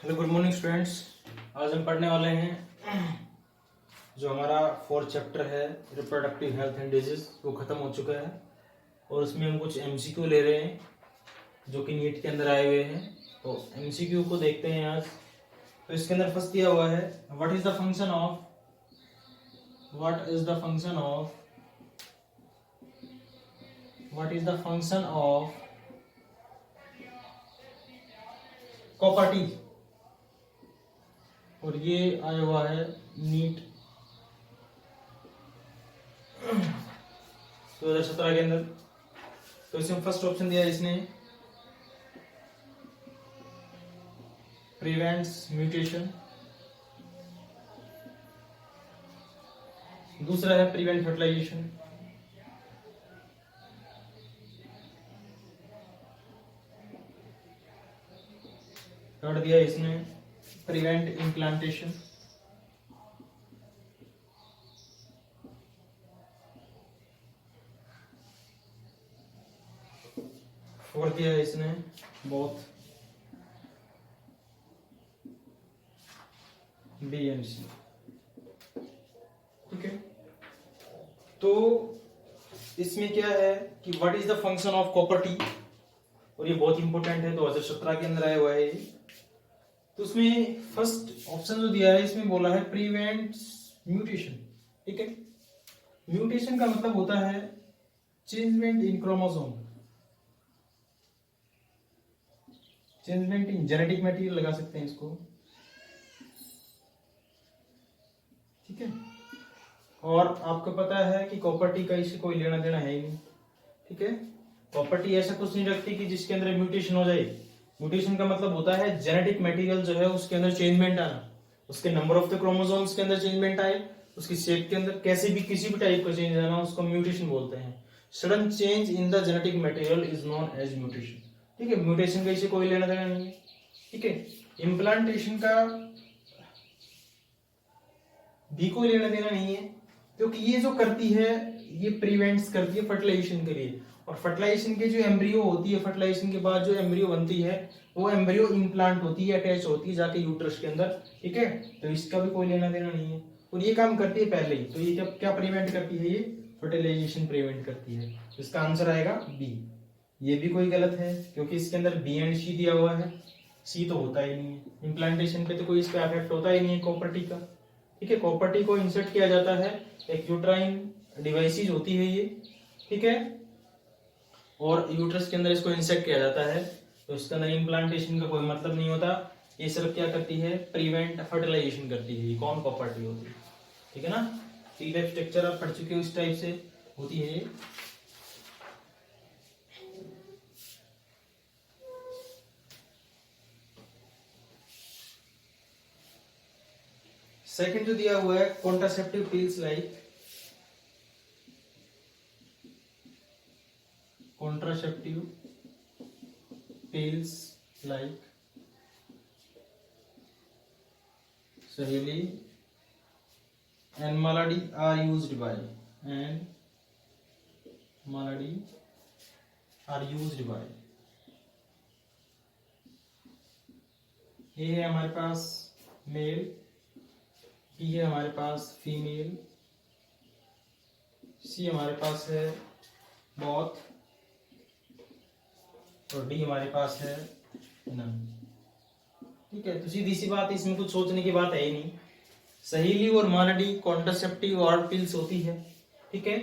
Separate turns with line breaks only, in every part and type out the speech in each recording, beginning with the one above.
Hello, good morning students. आज हम पढ़ने वाले हैं जो हमारा 4th चैप्टर है रिप्रोडक्टिव हेल्थ एंड डिजीज, वो खत्म हो चुका है और उसमें हम कुछ एमसीक्यू ले रहे हैं जो कि नीट के अंदर आए हुए हैं। तो एमसीक्यू को देखते हैं आज। तो इसके अंदर फर्स्ट दिया हुआ है what is the function of copper T. और ये आया हुआ है नीट 2017 के अंदर। तो इसमें फर्स्ट ऑप्शन दिया है इसने प्रिवेंट्स म्यूटेशन, दूसरा है प्रिवेंट फर्टिलाइजेशन, थर्ड दिया है इसने प्रिवेंट इम्प्लांटेशन, फोर्थ दिया है इसने बोथ बी एंड सी। ठीक है, तो इसमें क्या है कि what is the function of copper T, और ये बहुत इंपॉर्टेंट है, 2017 के अंदर आया हुआ है। तो उसमें फर्स्ट ऑप्शन जो दिया है इसमें बोला है प्रिवेंट म्यूटेशन। ठीक है, म्यूटेशन का मतलब होता है changement in chromosome, changement in genetic material लगा सकते हैं इसको। ठीक है, और आपको पता है कि कॉपर टी का इससे कोई लेना देना है ही नहीं। ठीक है, कॉपर टी ऐसा कुछ नहीं रखती कि जिसके अंदर म्यूटेशन हो जाए। म्यूटेशन का मतलब होता है जेनेटिक मटेरियल जो है उसके अंदर चेंजमेंट आना, उसके नंबर ऑफ द क्रोमोसोम्स के अंदर चेंजमेंट आए, उसकी शेप के अंदर कैसे भी किसी भी टाइप का चेंज आना, उसको म्यूटेशन बोलते हैं। Sudden change in the genetic material is known as mutation. ठीक है, म्यूटेशन का इसे कोई लेना देना नहीं है। ठीक है, इम्प्लांटेशन का भी कोई लेना देना नहीं है, क्योंकि ये जो करती है ये प्रिवेंट्स करती है फर्टिलाइजेशन के लिए। और फर्टिलाइजेशन के जो एम्ब्रियो होती है, फर्टिलाइजेशन के बाद जो एम्ब्रियो बनती है वो एम्ब्रियो इम्प्लांट होती है, अटैच होती है जाके यूट्रस के अंदर। ठीक है, तो इसका भी कोई लेना देना नहीं है, और ये काम करती है पहले ही। तो ये क्या क्या प्रिवेंट करती है? ये फर्टिलाइजेशन प्रिवेंट करती है। तो इसका आंसर आएगा बी। ये भी कोई गलत है क्योंकि इसके अंदर बी एंड सी दिया हुआ है, सी तो होता ही नहीं है। इम्प्लांटेशन पे तो कोई इसका इफेक्ट होता ही नहीं है कॉपर टी का। ठीक है, कॉपर टी को इंसर्ट किया जाता है, एक यूट्राइन डिवाइसेज होती है ये। ठीक है, और यूट्रस के अंदर इसको इंसर्ट किया जाता है। तो इसके अंदर इम्प्लांटेशन का कोई मतलब नहीं होता। ये सिर्फ क्या करती है? प्रिवेंट फर्टिलाइजेशन करती है। ये कौन कॉपर टी होती है? ठीक है ना, टी टाइप स्ट्रक्चर आप पढ़ चुके हो, इस टाइप से होती है ये। सेकंड जो दिया हुआ है contraceptive pills like, contraceptive pills like Saheli and Malady are used by ये है हमारे पास मेल, बी है हमारे पास फीमेल, सी हमारे पास है बोथ, और डी हमारे पास है नन। ठीक है, तो सीधी सी बात, इसमें कुछ सोचने की बात है ही नहीं। सहेली और मालाडी कॉन्ट्रासेप्टिव और पिल्स होती है। ठीक है,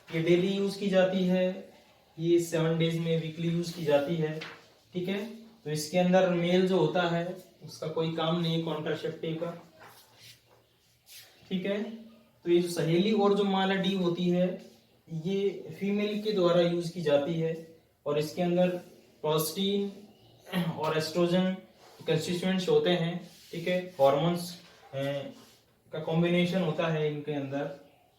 ये डेली यूज की जाती है, ये 7 डेज में वीकली यूज की जाती है। ठीक है, तो इसके अंदर मेल जो होता है उसका कोई काम नहीं है कॉन्ट्रासेप्टिव का। ठीक है, तो ये जो सहेली और जो मालाडी होती है ये फीमेल के द्वारा यूज की जाती है, और इसके अंदर प्रोस्टीन और एस्ट्रोजन कंस्टिट्यूएंट्स होते हैं। ठीक है, हॉर्मोन्स का कॉम्बिनेशन होता है इनके अंदर।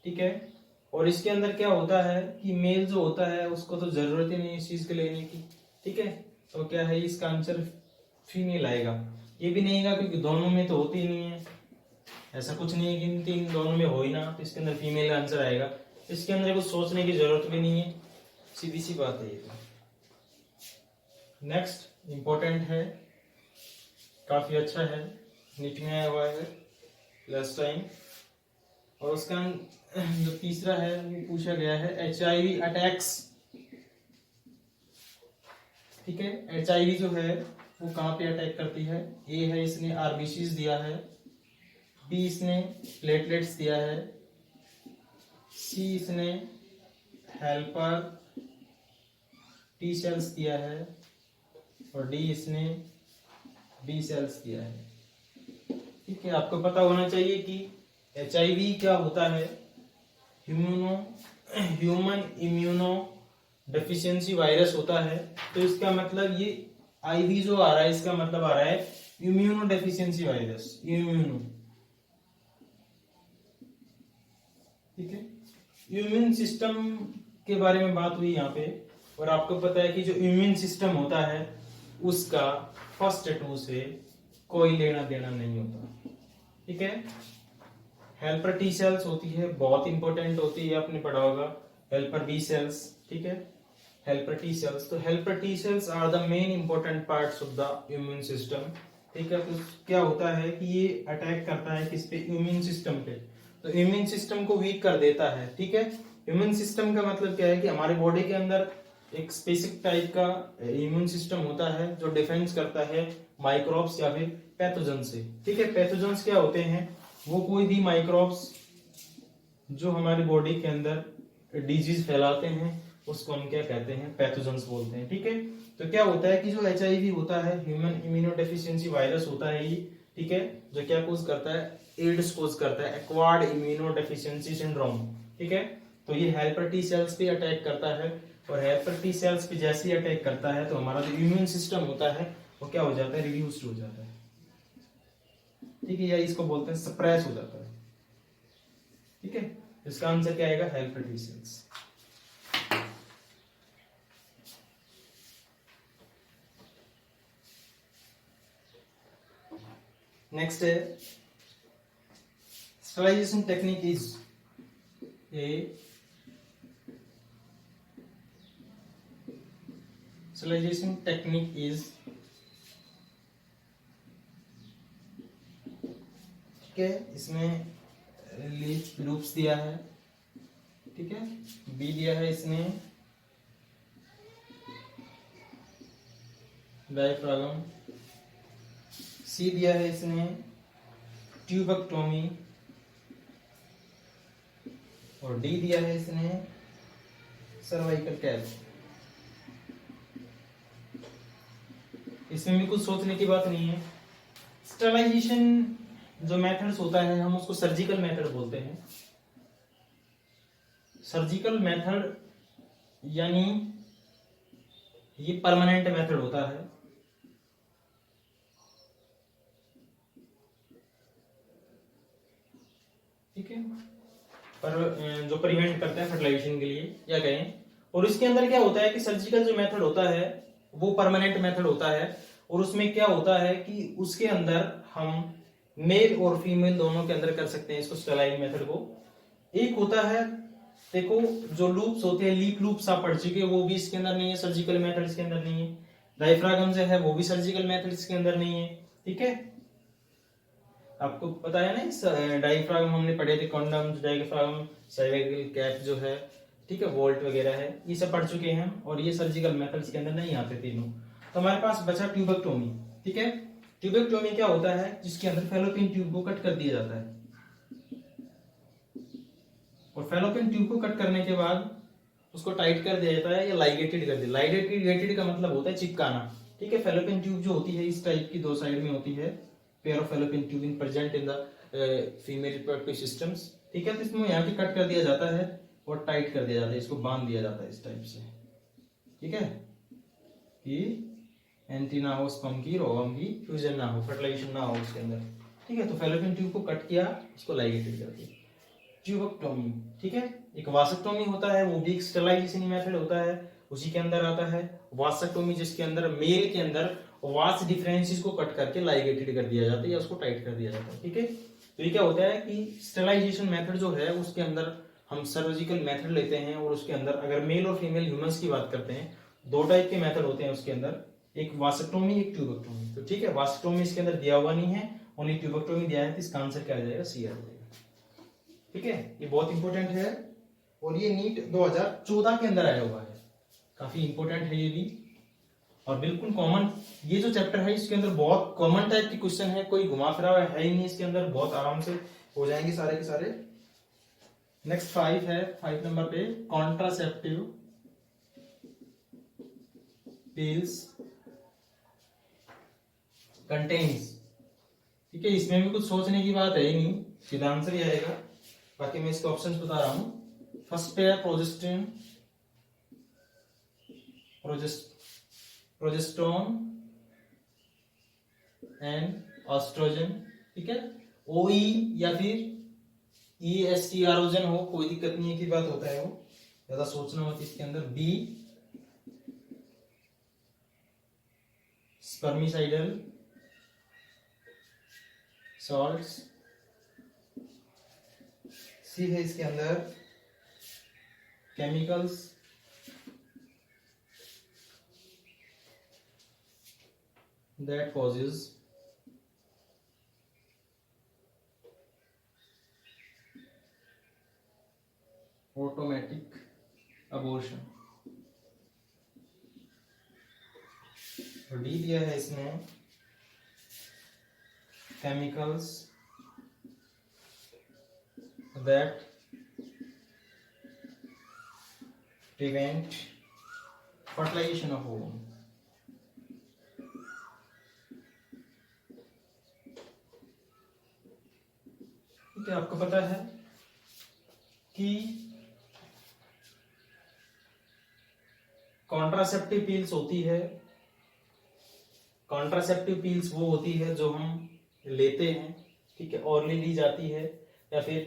ठीक है, और इसके अंदर क्या होता है कि मेल जो होता है उसको तो जरूरत ही नहीं इस चीज के लेने की। ठीक है, तो क्या है, इसका आंसर फीमेल आएगा। ये भी नहीं आएगा क्योंकि दोनों में तो होती ही नहीं है, ऐसा कुछ नहीं है कि इन तीन दोनों में हो ही ना, तो इसके अंदर फीमेल का आंसर आएगा। इसके अंदर कुछ सोचने की जरूरत भी नहीं है, सीधी सी बात है ये। नेक्स्ट इंपॉर्टेंट है काफी अच्छा है, नीट में आया हुआ है लास्ट टाइम। और उसका जो तीसरा है वो पूछा गया है HIV अटैक्स। ठीक है, HIV जो है वो कहाँ पे अटैक करती है। ए है इसने आरबीसीज दिया है, बी इसने प्लेटलेट्स दिया है, सी इसने हेल्पर टी सेल्स दिया है, और डी इसने बी सेल्स दिया है। ठीक है, आपको पता होना चाहिए कि HIV क्या होता है। ह्यूमन इम्यूनो डेफिशिएंसी वायरस होता है। तो इसका मतलब ये IV जो आ रहा है इसका मतलब आ रहा है इम्यूनो डेफिशिएंसी वायरस, इम्यूनो। ठीक है, इम्यून सिस्टम के बारे में बात हुई यहाँ पे। और आपको पता है कि जो इम्यून सिस्टम होता है उसका फर्स्ट टू से कोई लेना देना नहीं होता। ठीक है, हेल्पर टी सेल्स होती है, बहुत इंपॉर्टेंट होती है, आपने पढ़ा होगा। हेल्पर बी सेल्स, ठीक है, हेल्पर टी सेल्स। तो helper T cells are the main important parts of the immune system. ठीक है, तो क्या होता है कि ये अटैक करता है किस पे, इम्यून सिस्टम पे। तो इम्यून सिस्टम को वीक कर देता है। ठीक है, इम्यून सिस्टम का मतलब क्या है कि हमारे बॉडी के अंदर एक स्पेसिफिक टाइप का इम्यून सिस्टम होता है जो डिफेंस करता है माइक्रोब्स या फिर पैथोजन से। ठीक है, पैथोजन्स क्या होते हैं, वो कोई भी माइक्रोब्स जो हमारी बॉडी के अंदर डिजीज फैलाते हैं उसको हम क्या कहते हैं, पैथोजन्स बोलते हैं। ठीक है, तो क्या होता है कि जो HIV होता है, ह्यूमन इम्यूनोडेफिशिएंसी वायरस होता है ये। ठीक है, जो क्या कोज करता है, एड्स कोज करता है, एक्वायर्ड इम्यूनोडेफिशिएंसी सिंड्रोम। ठीक है, तो ये हेल्पर टी सेल्स पे अटैक करता है, और हेल्पर टी सेल्स पे जैसे ही अटैक करता है तो हमारा जो इम्यून सिस्टम होता है वो क्या हो जाता है, रिड्यूस्ड हो जाता है। ठीक है, या इसको बोलते हैं सप्रेस हो जाता है। ठीक है, इसका आंसर क्या आएगा, हेल्पर टी सेल्स। नेक्स्ट है sterilization technique is a sterilization technique is, ठीक है, इसमें लीफ लूप्स दिया है। ठीक है, बी दिया है इसने डायफ्रागम, सी दिया है इसने ट्यूबेक्टोमी, और डी दिया है इसने सर्वाइकल कैप। इसमें भी कुछ सोचने की बात नहीं है। स्टरलाइजेशन जो मेथड्स होता है हम उसको सर्जिकल मेथड बोलते हैं। सर्जिकल मेथड यानी ये परमानेंट मेथड होता है। ठीक है, पर जो प्रिवेंट करते हैं फर्टिलाइजेशन के लिए या कहें। और इसके अंदर क्या होता है कि सर्जिकल जो मेथड होता है वो परमानेंट मेथड होता है, और उसमें क्या होता है कि उसके अंदर हम मेल और फीमेल दोनों के अंदर कर सकते हैं इसको, स्टरलाइज मेथड को। एक होता है, देखो जो लूप्स होते हैं, लीप लूप्स आप पढ़ चुके, वो भी इसके अंदर नहीं है, सर्जिकल मेथड इसके अंदर नहीं है। डायफ्रागम जो है वो भी सर्जिकल मेथड इसके अंदर नहीं है। ठीक है, आपको पता है ना, डायफ्रागम हमने पढ़े थे, कॉन्डम, डायफ्रागम, सर्वाइकल कैप जो है, ठीक है, वोल्ट वगैरह है, ये सब पढ़ चुके हैं, और ये सर्जिकल मेथड्स के अंदर नहीं आते तीनों। तो हमारे पास बचा ट्यूबेक्टोमी। ठीक है, ट्यूबेक्टोमी क्या होता है, जिसके अंदर फैलोपियन ट्यूब को कट कर दिया जाता है, और फैलोपियन ट्यूब को कट करने के बाद उसको टाइट कर दिया जाता है या लाइगेटेड कर दिया। लाइगेटेड का मतलब होता है चिपकाना। ठीक है, फैलोपियन ट्यूब जो होती है इस टाइप की दो साइड में होती है, pair of fallopian tube in present in the female reproductive systems. ठीक है, तो इसमें यहाँ पे कट कर दिया जाता है और टाइट कर दिया जाता है, इसको बांध दिया जाता है इस टाइप से। ठीक है, कि एंटी ना हो, स्पर्म की ओवम की फ्यूजन ना हो, फर्टिलाइजेशन ना हो उसके अंदर। ठीक है, तो फैलोपियन ट्यूब को कट किया, इसको लाइगेटेड कर दिया, ट्यूबेक्टोमी। ठीक है, एक वासेक्टोमी होता है, वो भी एक स्टरलाइजेशन मेथड होता है, उसी के अंदर आता है वासेक्टोमी, जिसके अंदर मेल के अंदर वास डिफरेंसेस को कट करके लाइगेटेड कर दिया जाता है या उसको टाइट कर दिया जाता है। ठीक है, तो ये क्या होता है कि स्टरलाइजेशन मेथड जो है उसके अंदर हम सर्जिकल मेथड लेते हैं, और उसके अंदर अगर मेल और फीमेल ह्यूमंस की बात करते हैं, दो टाइप के मेथड होते हैं उसके अंदर। एक वासेक्टोमी, एक ट्यूबेक्टोमी। तो ठीक है, वासेक्टोमी इसके अंदर दिया हुआ नहीं है, ओनली ट्यूबेक्टोमी दिया है, तो इसका आंसर क्या आ जाएगा, सी आ जाएगा। ठीक है, ये बहुत इंपॉर्टेंट है और ये नीट 2014 के अंदर आया हुआ है, काफी इंपॉर्टेंट है ये भी और बिल्कुल कॉमन। ये जो चैप्टर है इसके अंदर बहुत कॉमन टाइप के क्वेश्चन है, कोई घुमा फिरा हुआ है ही नहीं इसके अंदर, बहुत आराम से हो जाएंगे सारे के सारे। नेक्स्ट 5 है, 5 नंबर पे कॉन्ट्रासेप्टिव पिल्स कंटेन्स। ठीक है, इसमें भी कुछ सोचने की बात है ही नहीं, सीधा आंसर ही आएगा। बाकी मैं इसके ऑप्शंस बता रहा हूं। फर्स्ट पे है प्रोजेस्टेरोन, प्रोजेस्टेरोन एंड एस्ट्रोजन। ठीक है, ओई या फिर ESTROजन हो, कोई दिक्कत नहीं है की बात होता है, वो ज्यादा सोचना होता है इसके अंदर। B spermicidal salts. सी है इसके अंदर chemicals that causes automatic abortion। और डी दिया है इसमें chemicals that prevent fertilization of ovum। ठीक है, आपको पता है कि कॉन्ट्रासेप्टिव पिल्स होती है, कॉन्ट्रासेप्टिव पिल्स वो होती है जो हम लेते हैं, ठीक है, ऑरली ली जाती है, या फिर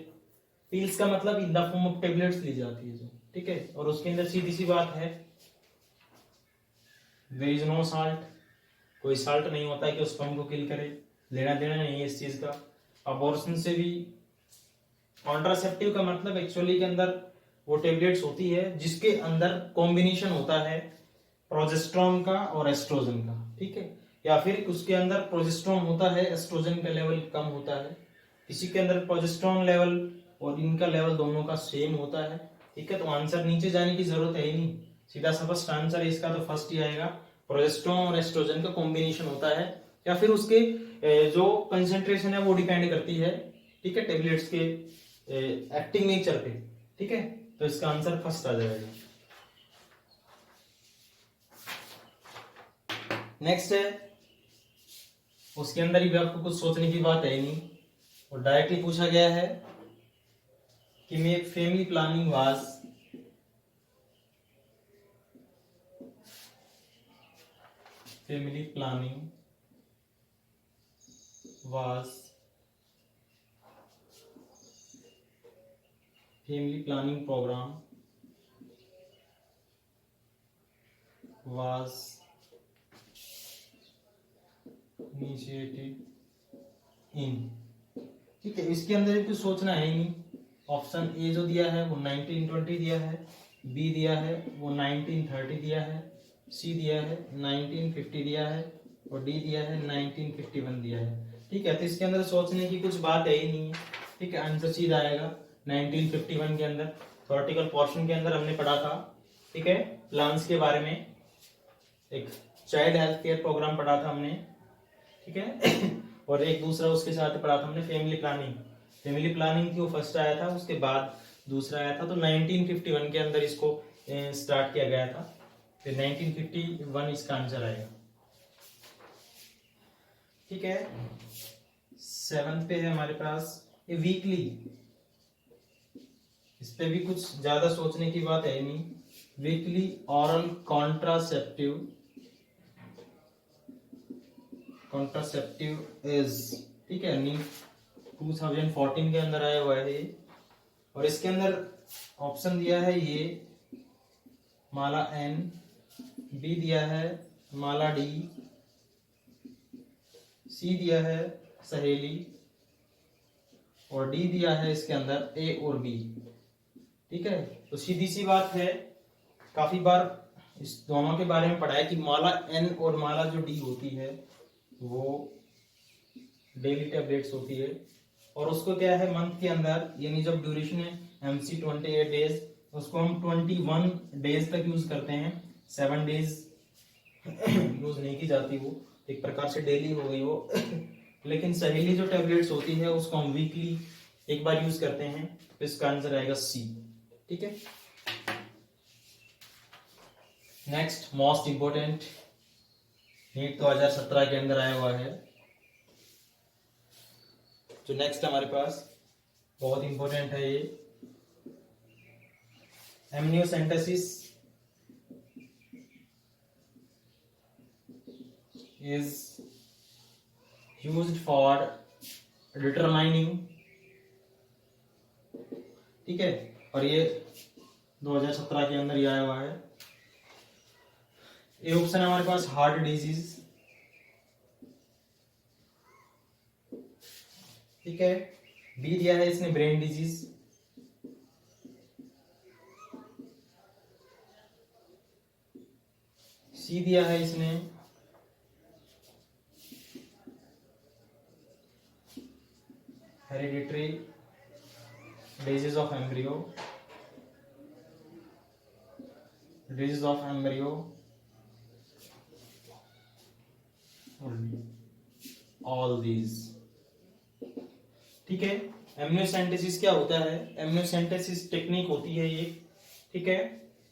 पिल्स का मतलब in the form of tablets ली जाती है जो, ठीक है, और उसके अंदर सीधी सी बात है देयर इज नो साल्ट, कोई साल्ट नहीं होता है कि उस स्पर्म को किल करे, लेना देना नहीं है इस चीज का। अबॉर्शन से भी कॉन्ट्रासेप्टिव का मतलब एक्चुअली के अंदर वो टेबलेट्स होती है जिसके अंदर कॉम्बिनेशन होता है प्रोजेस्टेरोन का और एस्ट्रोजन का, ठीक है, या फिर उसके अंदर प्रोजेस्टेरोन होता है, एस्ट्रोजन का लेवल कम होता है, किसी के अंदर प्रोजेस्टेरोन लेवल और इनका लेवल दोनों का सेम होता है। ठीक है, तो आंसर नीचे जाने की जरूरत है ही नहीं, सीधा सा फर्स्ट आंसर इसका तो फर्स्ट ही आएगा, प्रोजेस्टेरोन और एस्ट्रोजन का कॉम्बिनेशन होता है, या फिर उसके जो कंसेंट्रेशन है वो डिपेंड करती है, ठीक है, टेबलेट्स के एक्टिंग नेचर पे। ठीक है, तो इसका आंसर फर्स्ट आ जाएगा। नेक्स्ट है, उसके अंदर ही भी आपको कुछ सोचने की बात है ही नहीं, और डायरेक्टली पूछा गया है कि मैं family planning was family planning program was initiated in। ठीक है, इसके अंदर भी कुछ सोचना है ही नहीं, ऑप्शन ए जो दिया है वो 1920 दिया है, बी दिया है वो 1930 दिया है, सी दिया है 1950 दिया है, और डी दिया है 1951 दिया है। ठीक है, तो इसके अंदर सोचने की कुछ बात है ही नहीं है। ठीक है, आंसर सीधा आएगा 1951 के अंदर। थ्योरेटिकल पोर्शन के अंदर हमने पढ़ा था, ठीक है, प्लान्स के बारे में, एक चाइल्ड हेल्थ केयर प्रोग्राम पढ़ा था हमने, ठीक है और एक दूसरा उसके साथ पढ़ा था हमने फैमिली प्लानिंग। फैमिली प्लानिंग थी वो फर्स्ट आया था, उसके बाद दूसरा आया था, तो 1951 के अंदर इसको स्टार्ट किया गया था, फिर 1951 इसका आंसर आएगा। ठीक है, 7 पे है हमारे पास ये वीकली, इस पे भी कुछ ज्यादा सोचने की बात है नहीं, वीकली ऑरल कॉन्ट्रासेप्टिव इज, ठीक है, 2014 के अंदर आया हुआ है ये, और इसके अंदर ऑप्शन दिया है ये माला एन, बी दिया है माला डी, सी दिया है सहेली, और डी दिया है इसके अंदर ए और बी। ठीक है, तो सीधी सी बात है, काफी बार इस दोनों के बारे में पढ़ा है कि माला एन और माला जो डी होती है वो डेली टैबलेट्स होती है, और उसको क्या है मंथ के अंदर, यानी जब ड्यूरेशन है एमसी 28 डेज, उसको हम 21 डेज तक यूज करते हैं, 7 डेज यूज नहीं की जाती, वो एक प्रकार से डेली हो गई वो लेकिन सहेली जो टैबलेट्स होती है उसको हम वीकली एक बार यूज करते हैं, तो इसका आंसर आएगा सी। ठीक है, नेक्स्ट मोस्ट इंपोर्टेंट नीट 2017 के अंदर आया हुआ है, जो नेक्स्ट हमारे पास बहुत इंपॉर्टेंट है, ये amniocentesis is used for determining, ठीक है, और ये 2017 के अंदर ही आया हुआ है। ए ऑप्शन है हमारे पास हार्ट डिजीज, ठीक है, बी दिया है इसने ब्रेन डिजीज, सी दिया है इसने hereditary disease of embryo, disease of embryo, all these. ठीक है, एमनियोसेंटेसिस क्या होता है? एमनियोसेंटेसिस टेक्निक होती है ये, ठीक है,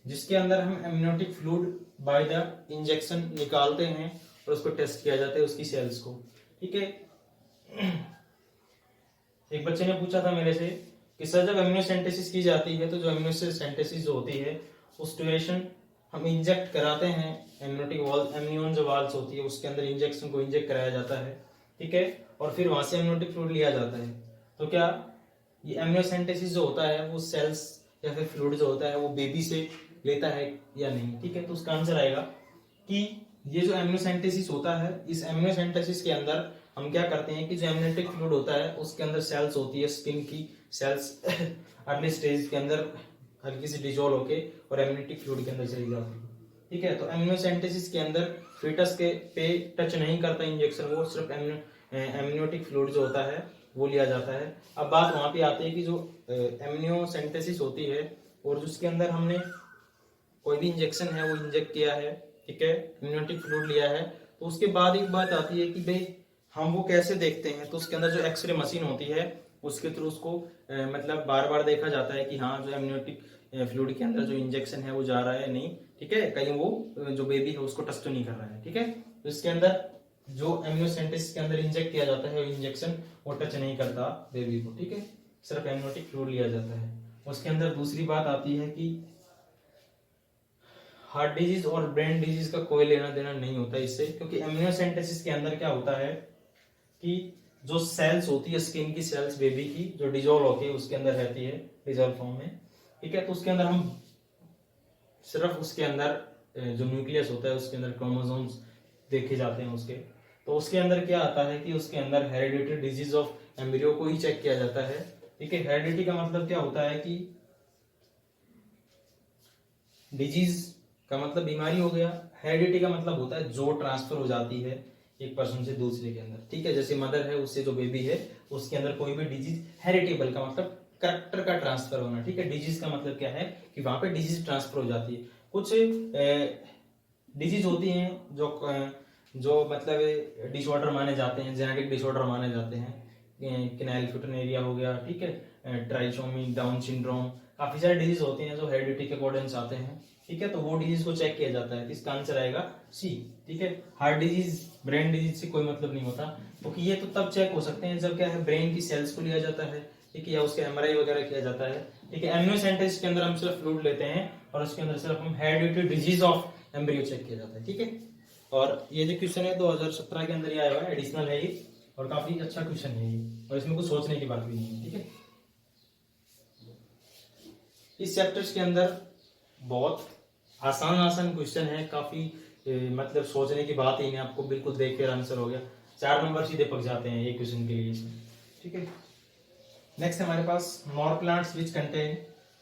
जिसके अंदर हम amniotic fluid by the injection निकालते हैं और उसको टेस्ट किया जाता है उसकी सेल्स को। ठीक है, एक बच्चे ने पूछा था मेरे से कि सर जब एमनियोसेंटेसिस की जाती है तो जो एमनियोसेंटेसिस जो होती है उस ड्यूरेशन हम इंजेक्ट कराते हैं, एमनियोटिक वॉल एमनियोन जो वाल्स होती है उसके अंदर इंजेक्शन को इंजेक्ट कराया जाता है, ठीक है, और फिर वहां से एमनियोटिक फ्लूइड लिया जाता है। तो क्या ये एमनियोसेंटेसिस जो होता है वो सेल्स या फिर फ्लूइड जो होता है वो बेबी से लेता है या नहीं? ठीक है, तो उसका आंसर आएगा कि ये जो एमनियोसेंटेसिस होता है, इस एमनियोसेंटेसिस के अंदर हम क्या करते हैं कि जो एमनियोटिक फ्लूइड होता है उसके अंदर सेल्स होती है, स्किन की सेल्स अर्ली स्टेज के अंदर हल्की सी डिजोल्व होके और एमनियोटिक फ्लूइड के अंदर चली जाती है। ठीक है, तो एमनियोसेंटेसिस के अंदर फीटस के पे टच नहीं करता इंजेक्शन, वो सिर्फ एमनियोटिक फ्लूइड जो होता है वो लिया जाता है। अब बात वहां पे आती है कि जो एमनियोसेंटेसिस होती है और जिसके अंदर हमने कोई भी इंजेक्शन है वो इंजेक्ट किया है, ठीक है, एमनियोटिक फ्लूइड लिया है, तो उसके बाद एक बात आती है कि भाई हम वो कैसे देखते हैं, तो उसके अंदर जो एक्सरे मशीन होती है उसके थ्रू उसको मतलब बार बार देखा जाता है कि हाँ जो एमनियोटिक फ्लूइड के अंदर जो इंजेक्शन है वो जा रहा है नहीं, ठीक है, कहीं वो जो बेबी है उसको टच तो नहीं कर रहा है। ठीक है, तो इसके अंदर जो एमनियोसेंटेसिस के अंदर इंजेक्ट किया जाता है वो इंजेक्शन वो टच नहीं करता बेबी को, ठीक है, सिर्फ एमनियोटिक फ्लूइड लिया जाता है। उसके अंदर दूसरी बात आती है कि हार्ट डिजीज और ब्रेन डिजीज का कोई लेना देना नहीं होता इससे, क्योंकि एमनियोसेंटेसिस के अंदर क्या होता है कि जो सेल्स होती है स्किन की सेल्स बेबी की जो डिजोल्व होती है उसके अंदर रहती है डिजोल्व फॉर्म में, ठीक है, तो उसके अंदर हम सिर्फ उसके अंदर जो न्यूक्लियस होता है उसके अंदर क्रोमोसोम्स देखे जाते हैं उसके, तो उसके अंदर क्या आता है कि उसके अंदर हेरिडिटरी डिजीज ऑफ एम्ब्रियो को ही चेक किया जाता है। ठीक है, हेरिडिटी का मतलब क्या होता है कि डिजीज का मतलब बीमारी हो गया, हेरिडिटी का मतलब होता है जो ट्रांसफर हो जाती है एक पर्सन से दूसरे के अंदर, ठीक है, जैसे मदर है उससे जो बेबी है उसके अंदर कोई भी डिजीज, हेरिटेबल का मतलब करेक्टर का ट्रांसफर होना, ठीक है, डिजीज का मतलब क्या है कि वहां पे डिजीज ट्रांसफर हो जाती है। कुछ डिजीज होती हैं जो मतलब डिसऑर्डर माने जाते हैं, जेनेटिक डिसऑर्डर माने जाते हैं, क्नाइलफ्यूटनेरिया हो गया, ठीक है, ट्राइसोमी, डाउन सिंड्रोम, काफी सारे डिजीज होते हैं जो हेरिडिटी के अकॉर्डिंग आते हैं, ठीक है, तो वो डिजीज को चेक किया जाता है, इसका आंसर आएगा सी। ठीक है, हार्ट डिजीज ब्रेन डिजीज से कोई मतलब नहीं होता, क्योंकि ये तो तब चेक हो सकते हैं जब क्या है ब्रेन की सेल्स को लिया जाता है, ठीक है, या उसके एमआरआई वगैरह किया जाता है। ठीक है, एमनियोसेंटेसिस के अंदर हम सिर्फ फ्लूइड लेते हैं और उसके अंदर सिर्फ हम hereditary disease of embryo check किया जाता है। ठीक है, और ये जो क्वेश्चन है 2017 के अंदर ही आया हुआ है, एडिशनल है ये और काफी अच्छा क्वेश्चन है ये, और इसमें कुछ सोचने की बात भी नहीं है। ठीक है, इस चैप्टर्स के अंदर बहुत आसान आसान क्वेश्चन है, काफी मतलब सोचने की बात ही नहीं, आपको बिल्कुल देख कर आंसर हो गया, 4 नंबर सीधे पक जाते हैं एक क्वेश्चन के लिए इसमें। ठीक है, नेक्स्ट हमारे पास more plants which contain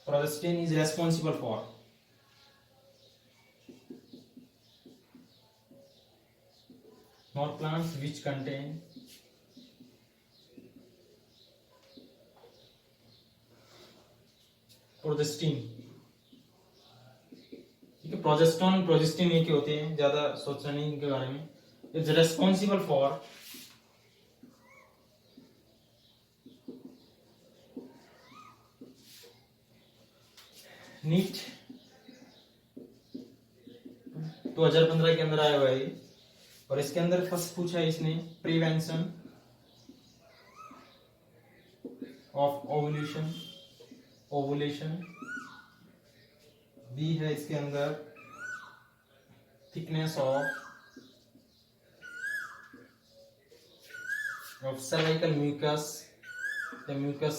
progestin is responsible for, Not plants which contain progestin. ठीक है, प्रोजेस्टोन प्रोजेस्टिन एक ही होते हैं, ज्यादा सोचना नहीं इनके बारे में। इज रेस्पॉन्सिबल फॉर नीट 2015 के अंदर आया हुआ है ये। और इसके अंदर फर्स्ट पूछा है इसने prevention of ovulation, ovulation. B है इसके अंदर thickness of cervical mucus, the mucus,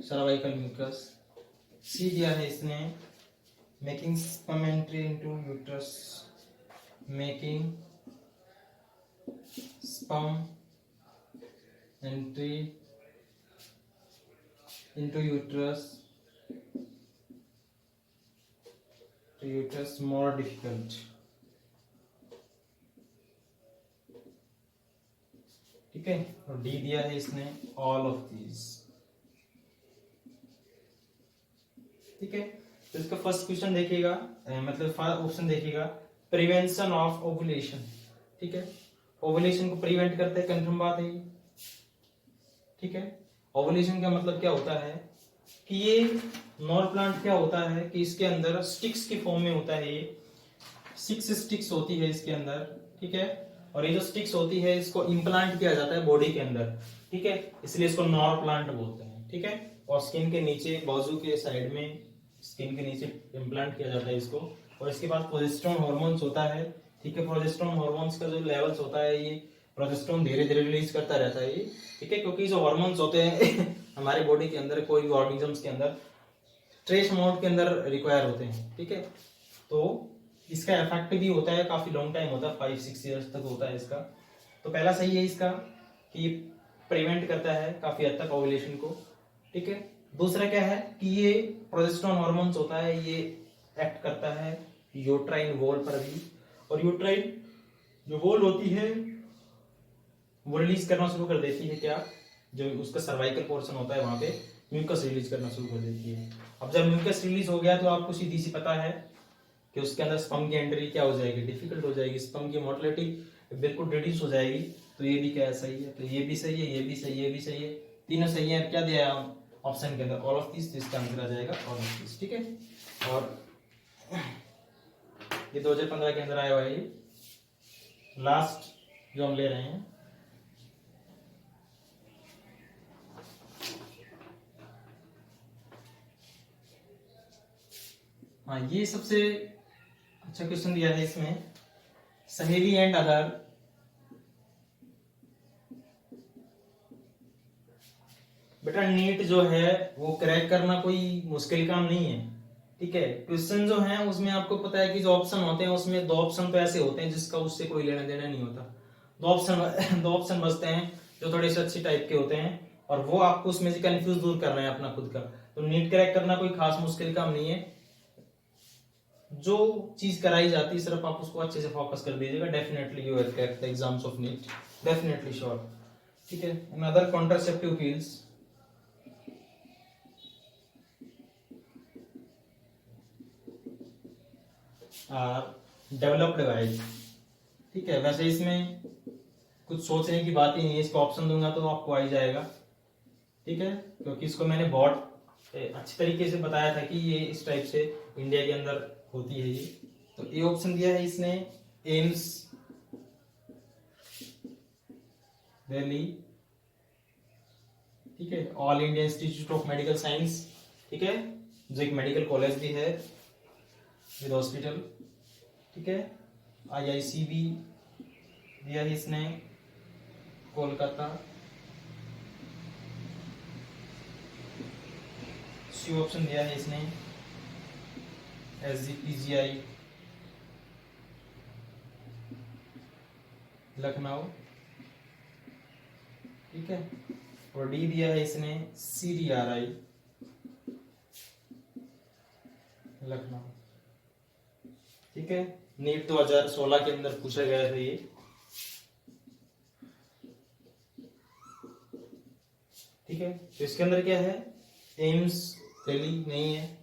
cervical mucus. C दिया है इसने making sperm entry into uterus, making sperm entry into uterus more difficult। ठीक है, और डी दिया है इसने ऑल ऑफ दीज। ठीक है, तो इसका फर्स्ट क्वेश्चन देखिएगा, मतलब फर्स्ट ऑप्शन देखिएगा प्रिवेंशन ऑफ ओवुलेशन। ठीक है, ओवुलेशन को प्रिवेंट करते हैं, कंफर्म बात है। ठीक है, ओवुलेशन का मतलब क्या होता है कि ये नॉर प्लांट क्या होता है कि इसके अंदर स्टिक्स के फॉर्म में होता है, ये 6 स्टिक्स होती है इसके अंदर। ठीक है, और ये जो स्टिक्स होती है इसको इम्प्लांट किया जाता है बॉडी के अंदर। ठीक है, इसलिए इसको नॉर प्लांट बोलते हैं। ठीक है, और स्किन के नीचे बाजू के साइड में स्किन के नीचे इम्प्लांट किया जाता है इसको। और इसके बाद प्रोजेस्टेरोन हार्मोन्स होता है। ठीक है, प्रोजेस्टेरोन हार्मोन्स का जो लेवल्स होता है, ये प्रोजेस्टेरोन धीरे धीरे रिलीज करता रहता है ये। ठीक है, क्योंकि जो हार्मोन्स होते हैं हमारे बॉडी के अंदर, कोई भी ऑर्गेनिजम्स के अंदर ट्रेस अमाउंट के अंदर रिक्वायर होते हैं। ठीक है, तो इसका इफेक्ट भी होता है, काफी लॉन्ग टाइम होता है, 5-6 ईयर्स तक होता है इसका। तो पहला सही है इसका कि प्रिवेंट करता है काफी हद तक ओवुलेशन को। ठीक है, दूसरा क्या है कि ये प्रोजेस्टेरोन हार्मोन्स होता है, ये एक्ट करता है यूट्राइन वॉल पर भी। और यूट्राइन जो वॉल होती है वो रिलीज करना शुरू कर देती है, क्या, जो उसका सर्वाइकल पोर्शन होता है वहां पे म्यूकस रिलीज करना शुरू कर देती है। अब जब म्यूकस रिलीज हो गया तो आपको सीधी सी पता है कि उसके अंदर स्पर्म की एंट्री क्या हो जाएगी, डिफिकल्ट हो जाएगी, स्पर्म की मोर्टेलिटी बिल्कुल रिड्यूस हो जाएगी। तो ये भी क्या है, सही है। तो ये भी सही है, ये भी सही है, ये भी सही है, तीनों सही है। क्या दिया है ऑप्शन के अंदर, ऑल ऑफ दिस, जिसका आंसर आ जाएगा ऑल ऑफ दिस। ठीक है, और ये 2015 के अंदर आया हुआ है, ये लास्ट जो हम ले रहे हैं। हाँ, ये सबसे अच्छा क्वेश्चन दिया है इसमें, सहेली एंड अदर बेटा नीट जो है वो क्रैक करना कोई मुश्किल काम नहीं है। ठीक है, क्वेश्चन जो है उसमें आपको पता है कि जो ऑप्शन होते हैं उसमें 2 ऑप्शन तो ऐसे होते हैं जिसका उससे कोई लेना देना नहीं होता। 2 ऑप्शन बचते हैं जो थोड़े से अच्छी टाइप के होते हैं, और वो आपको उसमें से कंफ्यूज दूर करना है अपना खुद का। तो नीट क्रैक करना कोई खास मुश्किल काम नहीं है, जो चीज कराई जाती है सिर्फ आप उसको अच्छे से फोकस कर दीजिएगा, definitely you will crack the exams of NEET, definitely sure. ठीक है, another contraceptive pills are developed by. ठीक है, वैसे इसमें कुछ सोचने की बात ही नहीं है, इसको ऑप्शन दूंगा तो आपको आ ही जाएगा। ठीक है, क्योंकि इसको मैंने बहुत अच्छी तरीके से बताया था कि ये इस टाइप से इंडिया के अंदर होती है ये। तो ए ऑप्शन दिया है इसने एम्स दिल्ली। ठीक है, all India institute of medical science. ठीक है, जो एक मेडिकल कॉलेज भी है विद हॉस्पिटल। ठीक है, IIC भी दिया है इसने कोलकाता। सी ऑप्शन दिया है इसने SGPGI लखनऊ। ठीक है, और डी दिया है इसने CDRI लखनऊ। ठीक है, नीट 2016 के अंदर पूछा गया था ये। ठीक है, तो इसके अंदर क्या है, एम्स सहेली नहीं है।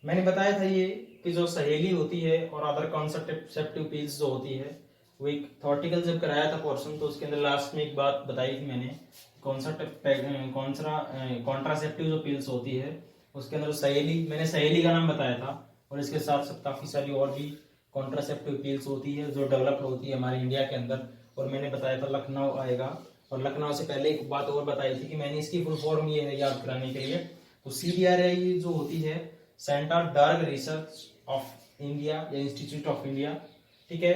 मैंने बताया था ये कि जो सहेली होती है और अदर कॉन्सेप्टिव पील्स जो होती है, वो एक थॉर्टिकल जब कराया था पोर्शन, तो उसके अंदर लास्ट में एक बात बताई थी मैंने, कॉन्ट्रासेप्टिव जो पिल्स होती है उसके अंदर सहेली, मैंने सहेली का नाम बताया था, और इसके साथ साथ काफी सारी और भी कॉन्ट्रासेप्टिव पिल्स होती है जो डेवलप्ड होती है हमारे इंडिया के अंदर, और मैंने बताया था लखनऊ आएगा। और लखनऊ से पहले एक बात और बताई थी कि मैंने इसकी फुल फॉर्म ये है याद कराने के लिए, तो CDRI जो होती है centre drug research of India या इंस्टीट्यूट ऑफ इंडिया। ठीक है,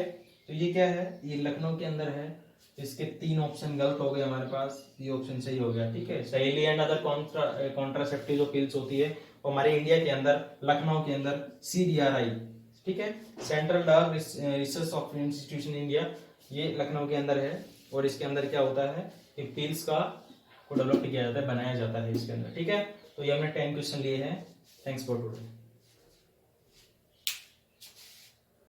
तो ये क्या है, ये लखनऊ के अंदर है। इसके 3 ऑप्शन गलत हो गए हमारे पास, ये ऑप्शन सही हो गया। ठीक है, सहेली एंड अदर कॉन्ट्रासेप्टिव जो पिल्स होती है वो हमारे इंडिया के अंदर लखनऊ के अंदर CDRI, ठीक है, central drug research of institution India, ये लखनऊ के अंदर है। और इसके अंदर क्या होता है कि पिल्स का को डेवलप किया जाता है, बनाया जाता है इसके अंदर। ठीक है, तो ये हमने 10 क्वेश्चन लिए हैं। Thanks for today.